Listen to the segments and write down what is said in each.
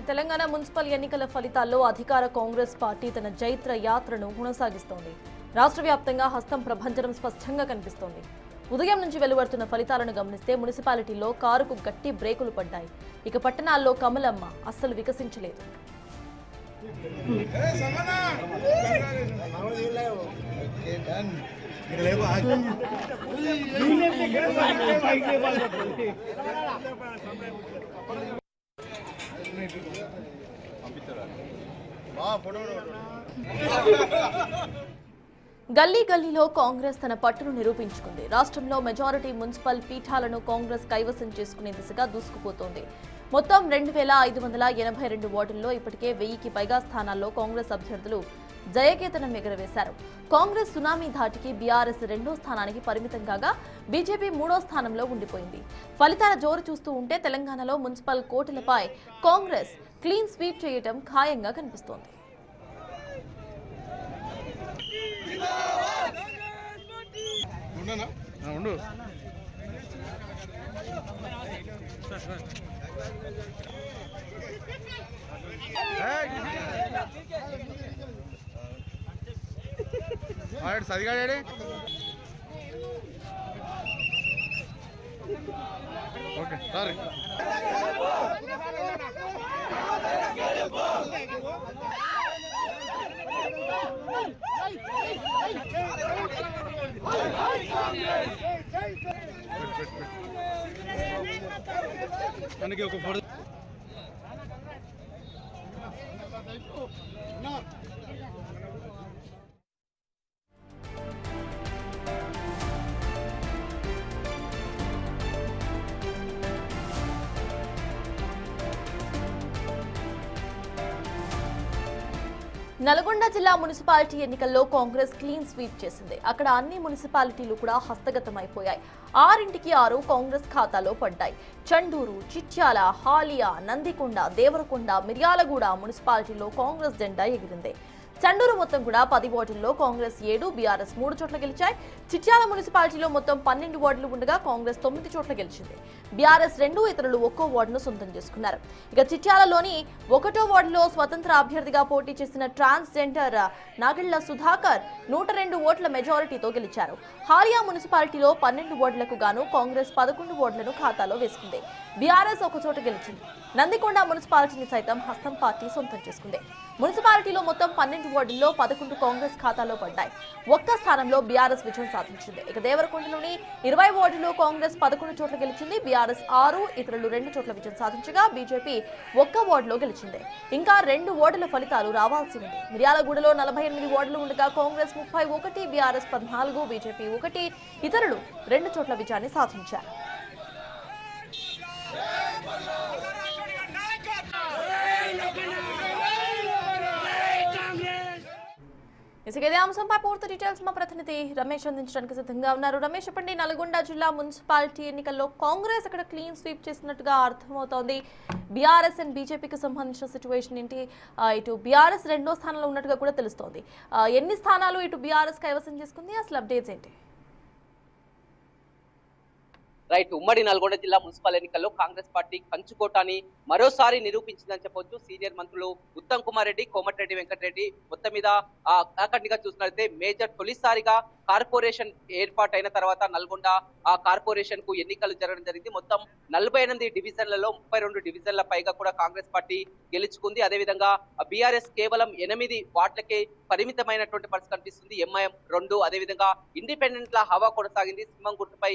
Telangana municipal ఎన్నికల ఫలితాల్లో అధికార కాంగ్రెస్ పార్టీ తన జైత్ర యాత్రను కొనసాగిస్తోంది. రాష్ట్ర వ్యాప్తంగా హస్తం ప్రభంజనం స్పష్టంగా కనిపిస్తోంది. ఉదయం నుంచి వెలువడుతున్న ఫలితాలను గమనిస్తే మున్సిపాలిటీలో కారుకు గట్టి బ్రేకులు పడ్డాయి. ఇక పట్టణాల్లో కమలమ్మ అస్సలు వికసించలేదు. గల్లీ గల్లీలో కాంగ్రెస్ తన పట్టును నిరూపించుకుంది. రాష్ట్రంలో మెజారిటీ మున్సిపల్ పీఠాలను కాంగ్రెస్ కైవసం చేసుకునే దిశగా దూసుకుపోతోంది. మొత్తం 2582 వార్డుల్లో ఇప్పటికే 1000కి పైగా స్థానాల్లో కాంగ్రెస్ అభ్యర్థులు జయకేతనం ఎగరవేశారు. కాంగ్రెస్ సునామీ ధాటికి బీఆర్ఎస్ 2వ స్థానానికి పరిమితం కాగా బీజేపీ 3వ స్థానంలో ఉండిపోయింది. ఫలితాల జోరు చూస్తూ ఉంటే తెలంగాణలో మున్సిపల్ కోర్టులపై కాంగ్రెస్ క్లీన్ స్వీప్ చేయటం ఖాయంగా కనిపిస్తోంది. సరిగాడే ఓకే సారీ మనకి ఒక ఫోటో నల్గొండ జిల్లా మున్సిపాలిటీ ఎన్నికల్లో కాంగ్రెస్ క్లీన్ స్వీప్ చేసింది. అక్కడ అన్ని మున్సిపాలిటీలు కూడా హస్తగతమైపోయాయి. 6కి 6 కాంగ్రెస్ ఖాతాలో పడ్డాయి. చండూరు, చిట్యాల, హాలియా, నందికొండ, దేవరకొండ, మిర్యాలగూడ మున్సిపాలిటీలో కాంగ్రెస్ జెండా ఎగిరింది. చండూరు మొత్తం కూడా 10 వార్డుల్లో కాంగ్రెస్ 7, బీఆర్ఎస్ 3 చోట్ల గెలిచాయి. చిట్యాల మున్సిపాలిటీలో మొత్తం 12 వార్డులు ఉండగా కాంగ్రెస్ 9 చోట్ల గెలిచింది. బీఆర్ఎస్ 2, ఇతరులు 1 వార్డును సొంతం చేసుకున్నారు. ఇక చిట్యాలలోని 1వ వార్డులో స్వతంత్ర అభ్యర్థిగా పోటీ చేసిన ట్రాన్స్జెండర్ నాగిళ్ల సుధాకర్ 102 ఓట్ల మెజారిటీతో గెలిచారు. హాలియా మున్సిపాలిటీలో 12 వార్డులకు గాను కాంగ్రెస్ 11 వార్డులను ఖాతాలో వేసుకుంది. బీఆర్ఎస్ 1 చోట గెలిచింది. నందికొండ మున్సిపాలిటీని సైతం హస్తం పార్టీ సొంతం చేసుకుంది. మున్సిపాలిటీలో మొత్తం 12 వార్డుల్లో 11 కాంగ్రెస్ ఖాతాలో పడ్డాయి. ఒక్క స్థానంలో బీఆర్ఎస్ విజయం సాధించింది. ఇక దేవరకొండలోని 20 వార్డుల్లో కాంగ్రెస్ 11 చోట్ల గెలిచింది. బీఆర్ఎస్ 6, ఇతరులు 2 చోట్ల విజయం సాధించగా బీజేపీ 1 వార్డులో గెలిచింది. ఇంకా 2 వార్డుల ఫలితాలు రావాల్సి ఉంది. మిర్యాలగూడలో 48 వార్డులు ఉండగా కాంగ్రెస్ 31, బీఆర్ఎస్ 14, బీజేపీ 1, ఇతరులు 2 చోట్ల విజయాన్ని సాధించారు. ఇదే అంశంపై పూర్తి డీటెయిల్స్ మా ప్రతినిధి రమేష్ అందించడానికి సిద్ధంగా ఉన్నారు. రమేష్, చెప్పండి, నల్గొండ జిల్లా మున్సిపాలిటీ ఎన్నికల్లో కాంగ్రెస్ అక్కడ క్లీన్ స్వీప్ చేసినట్టుగా అర్థమవుతోంది. బీఆర్ఎస్ అండ్ బీజేపీకి సంబంధించిన సిచ్యువేషన్ ఏంటి? ఇటు బీఆర్ఎస్ 2వ స్థానంలో ఉన్నట్టుగా కూడా తెలుస్తోంది. ఎన్ని స్థానాలు ఇటు బీఆర్ఎస్ కైవసం చేసుకుంది? అసలు అప్డేట్స్ ఏంటి? రైట్, ఉమ్మడి నల్గొండ జిల్లా మున్సిపల్ ఎన్నికల్లో కాంగ్రెస్ పార్టీ కంచుకోటాన్ని మరోసారి నిరూపించిందని చెప్పొచ్చు. సీనియర్ మంత్రులు ఉత్తమ్ కుమార్ రెడ్డి, కోమటిరెడ్డి వెంకటరెడ్డి మొత్తం మీద ఆకట్నిగా చూసినట్లయితే మేజర్ తొలిసారిగా కార్పొరేషన్ ఏర్పాటైన తర్వాత నల్గొండ ఆ కార్పొరేషన్ కు ఎన్నికలు జరగడం జరిగింది. మొత్తం 48 డివిజన్లలో 32 డివిజన్ల పైగా కూడా కాంగ్రెస్ పార్టీ గెలుచుకుంది. అదేవిధంగా బీఆర్ఎస్ కేవలం 8 వార్డులకే పరిమితమైనటువంటి పరిస్థితి కనిపిస్తుంది. ఎంఐఎం 2, అదేవిధంగా ఇండిపెండెంట్ల హవా కొనసాగింది. సింహం గుర్తుపై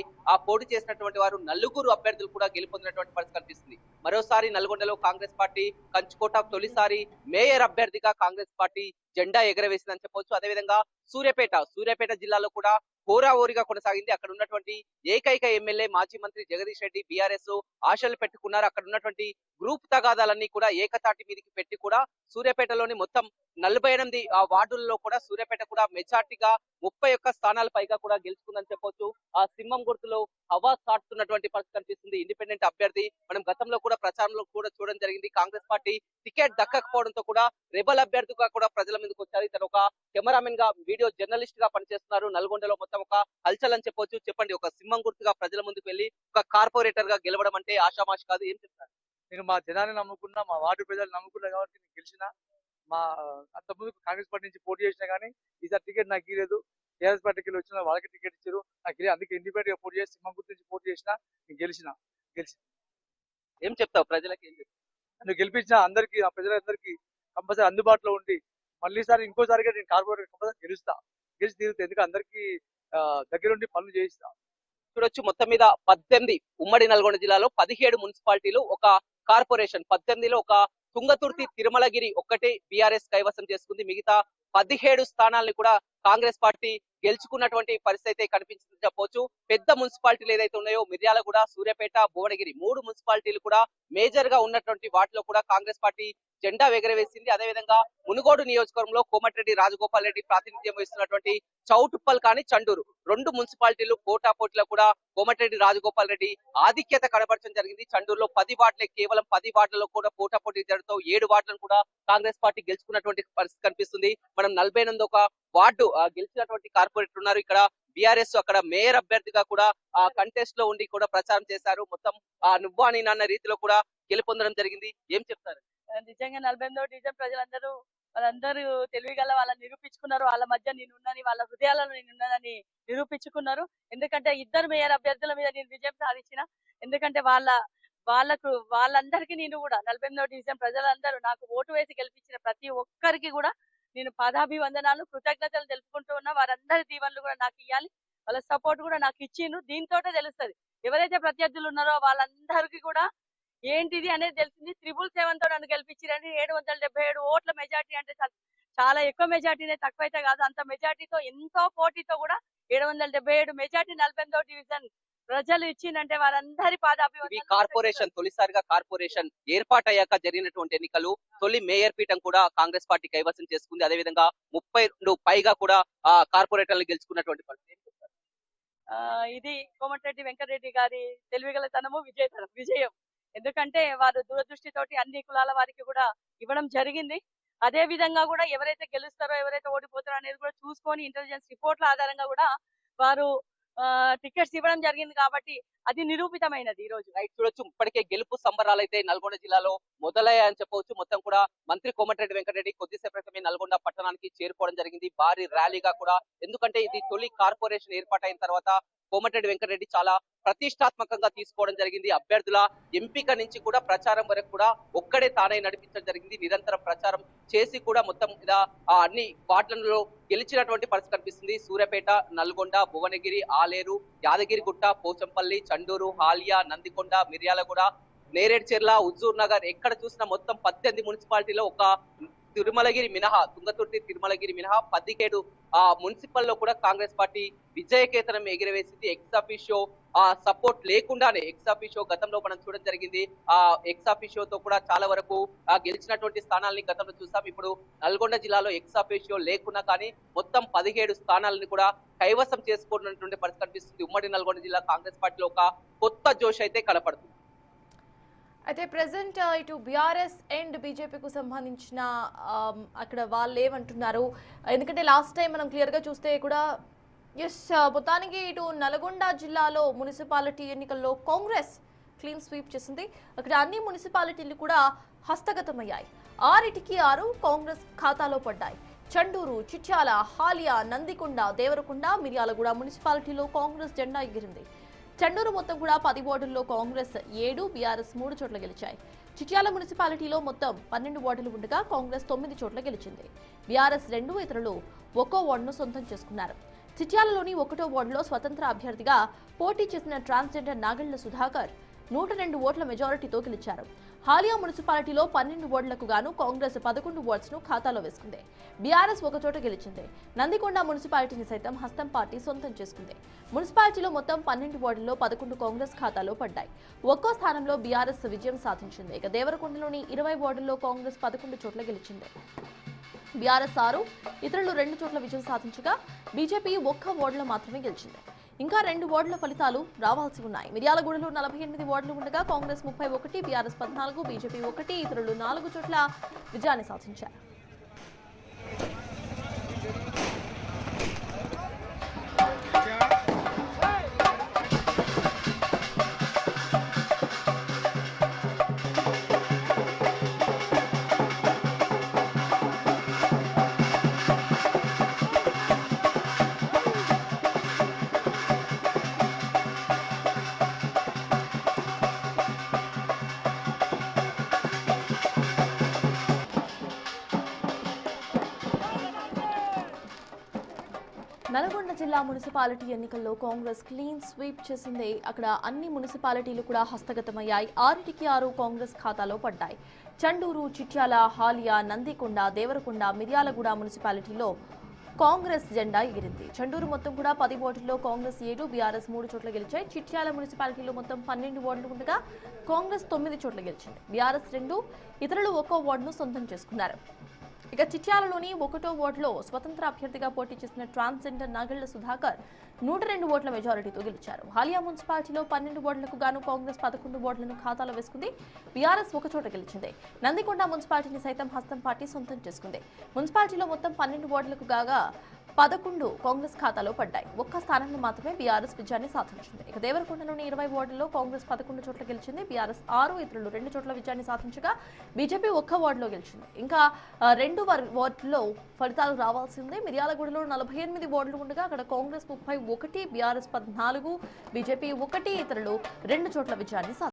పోటీ చేసినటువంటి వారు 4 అభ్యర్థులు కూడా గెలుపొందినటువంటి పరిస్థితి కనిపిస్తుంది. మరోసారి నల్గొండలో కాంగ్రెస్ పార్టీ కంచుకోట తొలిసారి మేయర్ అభ్యర్థిగా కాంగ్రెస్ పార్టీ జెండా ఎగరవేసిందని చెప్పొచ్చు. అదేవిధంగా సూర్యాపేట జిల్లాలో కూడా హోరాహోరీగా కొనసాగింది. అక్కడ ఉన్నటువంటి ఏకైక ఎమ్మెల్యే మాజీ మంత్రి జగదీష్ రెడ్డి బీఆర్ఎస్ ఆశలు పెట్టుకున్నారు. అక్కడ ఉన్నటువంటి గ్రూప్ తగాదాలన్నీ కూడా ఏకతాటి మీదకి పెట్టి కూడా సూర్యాపేటలోని మొత్తం 48 వార్డుల్లో కూడా సూర్యాపేట కూడా మెజార్టీగా 31 స్థానాల పైగా కూడా గెలుచుకుందని చెప్పొచ్చు. ఆ సింహం గుర్తులో హవా సాటుతున్నటువంటి పరిస్థితి కనిపిస్తుంది. ఇండిపెండెంట్ అభ్యర్థి మనం గతంలో కూడా ప్రచారంలో కూడా చూడడం జరిగింది. కాంగ్రెస్ పార్టీ టికెట్ దక్కకపోవడంతో కూడా రెబల్ అభ్యర్థిగా కూడా ప్రజల మీదకి వచ్చారు. ఇతను ఒక కెమెరామెన్ గా, వీడియో జర్నలిస్ట్ గా పనిచేస్తున్నారు. నల్గొండలో మొత్తం ఒక హల్చల్ అని చెప్పొచ్చు. చెప్పండి, ఒక సింహం గుర్తుగా ప్రజల ముందుకు వెళ్ళి ఒక కార్పొరేటర్ గా గెలవడం అంటే ఆషామాషి కాదు. ఏం చెప్తారు? నేను మా జనాన్ని నమ్ముకున్నా, మా వార్డు ప్రజలు నమ్ముకున్నా కాబట్టి నేను గెలిచిన. మా అంతకుముందు కాంగ్రెస్ పార్టీ నుంచి పోటీ చేసినా కానీ ఈసారి టికెట్ నాకు ఇవ్వలేదు. టీఆర్ఎస్ పార్టీకి వచ్చిన వాళ్ళకి టికెట్ ఇచ్చారు, నాకు అందుకే ఇండిపెండెంట్ గా పోటీ చేసి సింహం గుర్తు నుంచి పోటీ చేసిన, నేను గెలిచిన. ఏం చెప్తావు ప్రజలకి? ఏం చెప్తావు? నన్ను గెలిపించిన అందరికీ, ఆ ప్రజలందరికీ కంపల్సరీ అందుబాటులో ఉండి మళ్ళీసారి ఇంకోసారిగా నేను కార్పొరేటర్ కంపల్సరీ గెలిచి తీరుతా. ఎందుకంటే అందరికీ దగ్గరుండి పనులు చేయిస్తా. చూడొచ్చు, మొత్తం మీద 18 ఉమ్మడి నల్గొండ జిల్లాలో 17 మున్సిపాలిటీలు, ఒక కార్పొరేషన్. 18లో ఒక తుంగతుర్తి తిరుమలగిరి ఒక్కటే బీఆర్ఎస్ కైవసం చేసుకుంది. మిగతా 17 స్థానాలను కూడా కాంగ్రెస్ పార్టీ గెలుచుకున్నటువంటి పరిస్థితి అయితే కనిపించింది చెప్పవచ్చు. పెద్ద మున్సిపాలిటీలు ఏదైతే ఉన్నాయో మిర్యాలగూడ, సూర్యాపేట, భువనగిరి 3 మున్సిపాలిటీలు కూడా మేజర్ గా ఉన్నటువంటి వాటిలో కూడా కాంగ్రెస్ పార్టీ జెండా ఎగరవేసింది. అదేవిధంగా మునుగోడు నియోజకవర్గంలో కోమటిరెడ్డి రాజగోపాల్ రెడ్డి ప్రాతినిధ్యం వహిస్తున్నటువంటి చౌటుప్పల్ కానీ చండూరు 2 మున్సిపాలిటీలు పోటాపోటీలో కూడా కోమటిరెడ్డి రాజగోపాల్ రెడ్డి ఆధిక్యత కనబరచడం జరిగింది. చండూరులో 10 వార్డులే, కేవలం 10 వార్డులలో కూడా పోటాపోటీ జరుగుతూ 7 వార్డులను కూడా కాంగ్రెస్ పార్టీ గెలుచుకున్నటువంటి పరిస్థితి కనిపిస్తుంది. మనం 48 ఒక వార్డు గెలిచినటువంటి కార్పొరేటర్ ఉన్నారు. ఇక్కడ బీఆర్ఎస్ అక్కడ మేయర్ అభ్యర్థిగా కూడా కంటెస్ట్ లో ఉండి కూడా ప్రచారం చేశారు. మొత్తం నువ్వా నేను అన్న రీతిలో కూడా గెలుపొందడం జరిగింది. ఏం చెప్తారు? నిజంగా 48వ డివిజన్ ప్రజలందరూ వాళ్ళందరూ తెలివిగల వాళ్ళని నిరూపించుకున్నారు. వాళ్ళ మధ్య నేనున్నాను, వాళ్ళ హృదయాలలో నేనున్నానని నిరూపించుకున్నారు. ఎందుకంటే 2 మేయర్ అభ్యర్థుల మీద నేను విజయం సాధించిన. ఎందుకంటే వాళ్ళందరికీ నేను కూడా 48వ డివిజన్ ప్రజలందరూ నాకు ఓటు వేసి గెలిపించిన ప్రతి ఒక్కరికి కూడా నేను పాదాభివందనాలు, కృతజ్ఞతలు తెలుపుకుంటూ ఉన్నా. వారందరి దీవెనలు కూడా నాకు ఇవ్వాలి, వాళ్ళ సపోర్ట్ కూడా నాకు ఇచ్చిండ్రు. దీంతోటే తెలుస్తుంది ఎవరైతే ప్రత్యర్థులు ఉన్నారో వాళ్ళందరికీ కూడా ఏంటిది అనేది తెలిసింది. 777తో నన్ను గెలిపించారని 777 ఓట్ల మెజార్టీ అంటే చాలా ఎక్కువ మెజార్టీనే, తక్కువైతే కాదు. అంత మెజార్టీతో, ఎంతో పోటీతో కూడా 777 మెజార్టీ 48వ డివిజన్ ప్రజలు ఇచ్చిందంటే వారందరి పాదాభివందనాలు. కార్పొరేషన్ తొలిసారిగా కార్పొరేషన్ ఏర్పాటయ్యాక జరిగినటువంటి ఎన్నికలు తొలి మేయర్ పీఠం కూడా కాంగ్రెస్ పార్టీ కైవసం చేసుకుంది. అదేవిధంగా 32 పైగా కూడా కార్పొరేటర్లు గెలుచుకున్నటువంటి పరిస్థితి. ఇది కోమటిరెడ్డి వెంకటరెడ్డి గారి తెలివిగలతనము, విజయం. ఎందుకంటే వారు దూరదృష్టితోటి అన్ని కులాల వారికి కూడా ఇవ్వడం జరిగింది. అదే విధంగా కూడా ఎవరైతే గెలుస్తారో ఎవరైతే ఓడిపోతారో అనేది కూడా చూసుకొని ఇంటెలిజెన్స్ రిపోర్ట్ల ఆధారంగా కూడా వారు టికెట్స్ ఇవ్వడం జరిగింది. కాబట్టి అది నిరూపితమైనది. ఈ రోజు రైట్, చూడొచ్చు, ఇప్పటికే గెలుపు సంబరాలు అయితే నల్గొండ జిల్లాలో మొదలయ్యాయని చెప్పవచ్చు. మొత్తం కూడా మంత్రి కోమటిరెడ్డి వెంకటరెడ్డి కొద్దిసేపు క్రితమే నల్గొండ పట్టణానికి చేరుకోవడం జరిగింది, భారీ ర్యాలీగా కూడా. ఎందుకంటే ఇది తొలి కార్పొరేషన్ ఏర్పాటైన తర్వాత కోమటిరెడ్డి వెంకటరెడ్డి చాలా ప్రతిష్టాత్మకంగా తీసుకోవడం జరిగింది. అభ్యర్థుల ఎంపిక నుంచి కూడా ప్రచారం వరకు కూడా ఒక్కడే తానే నడిపించడం జరిగింది. నిరంతరం ప్రచారం చేసి కూడా మొత్తం మీద అన్ని వార్డులలో గెలిచినటువంటి పరిస్థితి కనిపిస్తుంది. సూర్యాపేట, నల్గొండ, భువనగిరి, ఆలేరు, యాదగిరిగుట్ట, పోచంపల్లి, చండూరు, హాలియా, నందికొండ, మిర్యాలగూడ, నేరేడ్చెర్ల, హుజూర్ నగర్ ఎక్కడ చూసినా మొత్తం 18 మున్సిపాలిటీలో ఒక తిరుమలగిరి మినహా, తుంగతుర్తి తిరుమలగిరి మినహా 17 మున్సిపల్లో కూడా కాంగ్రెస్ పార్టీ విజయకేతనం ఎగిరవేసింది. ఎక్సాఫిషియో సపోర్ట్ లేకుండానే, ఎక్సాఫిషియో గతంలో మనం చూడడం జరిగింది. ఎక్సాఫిషియోతో కూడా చాలా వరకు గెలిచినటువంటి స్థానాలని గతంలో చూసాం. ఇప్పుడు నల్గొండ జిల్లాలో ఎక్సాఫిషియో లేకున్నా కానీ మొత్తం 17 స్థానాలను కూడా కైవసం చేసుకున్నటువంటి పరిస్థితి కనిపిస్తుంది. ఉమ్మడి నల్గొండ జిల్లా కాంగ్రెస్ పార్టీలో ఒక కొత్త జోష్ అయితే కనపడుతుంది. అయితే ప్రెసెంట్ ఇటు బీఆర్ఎస్ అండ్ బీజేపీకు సంబంధించిన అక్కడ వాళ్ళు ఏమంటున్నారు? ఎందుకంటే లాస్ట్ టైం మనం క్లియర్గా చూస్తే కూడా మొత్తానికి ఇటు నల్గొండ జిల్లాలో మున్సిపాలిటీ ఎన్నికల్లో కాంగ్రెస్ క్లీన్ స్వీప్ చేసింది. అక్కడ అన్ని మున్సిపాలిటీలు కూడా హస్తగతమయ్యాయి. 6 కాంగ్రెస్ ఖాతాలో పడ్డాయి. చండూరు, చిట్యాల, హాలియా, నందికొండ, దేవరకొండ, మిర్యాలగూడ మున్సిపాలిటీలో కాంగ్రెస్ జెండా ఎగిరింది. చండూరు మొత్తం కూడా 10 వార్డుల్లో కాంగ్రెస్ 7, బీఆర్ఎస్ 3 చోట్ల గెలిచాయి. చిట్యాల మున్సిపాలిటీలో మొత్తం 12 వార్డులు ఉండగా కాంగ్రెస్ 9 చోట్ల గెలిచింది. బీఆర్ఎస్ 2, ఇతరులు 1 వార్డును సొంతం చేసుకున్నారు. చిట్యాలలోని 1వ వార్డులో స్వతంత్ర అభ్యర్థిగా పోటీ చేసిన ట్రాన్స్జెండర్ నాగళ్ల సుధాకర్ 102 ఓట్ల మెజారిటీతో గెలిచారు. హాలియా మున్సిపాలిటీలో 12 వార్డులకు గాను కాంగ్రెస్ 11 వార్డ్స్ ను ఖాతాలో వేసుకుంది. బీఆర్ఎస్ 1 చోట గెలిచింది. నందికొండ మున్సిపాలిటీని సైతం హస్తం పార్టీ సొంతం చేసుకుంది. మున్సిపాలిటీలో మొత్తం 12 వార్డుల్లో 11 కాంగ్రెస్ ఖాతాలో పడ్డాయి. ఒక్కో స్థానంలో బీఆర్ఎస్ విజయం సాధించింది. ఇక దేవరకొండలోని 20 వార్డుల్లో కాంగ్రెస్ 11 చోట్ల గెలిచింది. బీఆర్ఎస్ 6, ఇతరులు 2 చోట్ల విజయం సాధించగా బీజేపీ 1 వార్డులో మాత్రమే గెలిచింది. ఇంకా 2 వార్డుల ఫలితాలు రావాల్సి ఉన్నాయి. మిర్యాలగూడలో 48 వార్డులు ఉండగా కాంగ్రెస్ 31, బీఆర్ఎస్ 14, బీజేపీ 1, ఇతరులు 4 చోట్ల విజయాన్ని సాధించారు. నల్గొండ జిల్లా మున్సిపాలిటీ ఎన్నికల్లో కాంగ్రెస్ క్లీన్ స్వీప్ చేసింది. అక్కడ అన్ని మున్సిపాలిటీలు కూడా హస్తగతమయ్యాయి. 6కి 6 కాంగ్రెస్ ఖాతాలో పడ్డాయి. చండూరు, చిట్యాల, హాలియా, నందికొండ, దేవరకొండ, మిర్యాలగూడ మున్సిపాలిటీలో కాంగ్రెస్ జెండా ఎగిరింది. చండూరు మొత్తం కూడా 10 ఓట్లలో కాంగ్రెస్ 7, బీఆర్ఎస్ 3 చోట్ల గెలిచాయి. చిట్యాల మున్సిపాలిటీలో మొత్తం 12 ఓట్లు ఉండగా కాంగ్రెస్ 9 చోట్ల గెలిచింది. బీఆర్ఎస్ 2, ఇతరులు 1 వార్డును సొంతం చేసుకున్నారు. ఇక చిట్యాలలోని 1వ వార్డులో స్వతంత్ర అభ్యర్థిగా పోటీ చేసిన ట్రాన్స్జెండర్ నాగళ్ల సుధాకర్ 102 ఓట్ల మెజారిటీతో గెలిచారు. హాలియా మున్సిపాలిటీలో 12 ఓట్లకు గాను కాంగ్రెస్ 11 ఓట్లను ఖాతాలో వేసుకుంది. బీఆర్ఎస్ 1 చోట గెలిచింది. నందికొండ మున్సిపాలిటీని సైతం హస్తం పార్టీ సొంతం చేసుకుంది. మున్సిపాలిటీలో మొత్తం 12 ఓట్లకు గాగా 11 కాంగ్రెస్ ఖాతాలో పడ్డాయి. 1 స్థానంలో మాత్రమే బీఆర్ఎస్ విజయాన్ని సాధించింది. ఇక దేవరకొండలోని 20 వార్డుల్లో కాంగ్రెస్ 11 చోట్ల గెలిచింది. బీఆర్ఎస్ 6, ఇతరులు 2 చోట్ల విజయాన్ని సాధించగా బీజేపీ 1 వార్డులో గెలిచింది. ఇంకా 2 వార్డుల్లో ఫలితాలు రావాల్సి ఉంది. మిర్యాలగూడలో 48 వార్డులు ఉండగా అక్కడ కాంగ్రెస్ 31, బీఆర్ఎస్ 14, బీజేపీ 1, ఇతరులు 2 చోట్ల విజయాన్ని సాధించారు.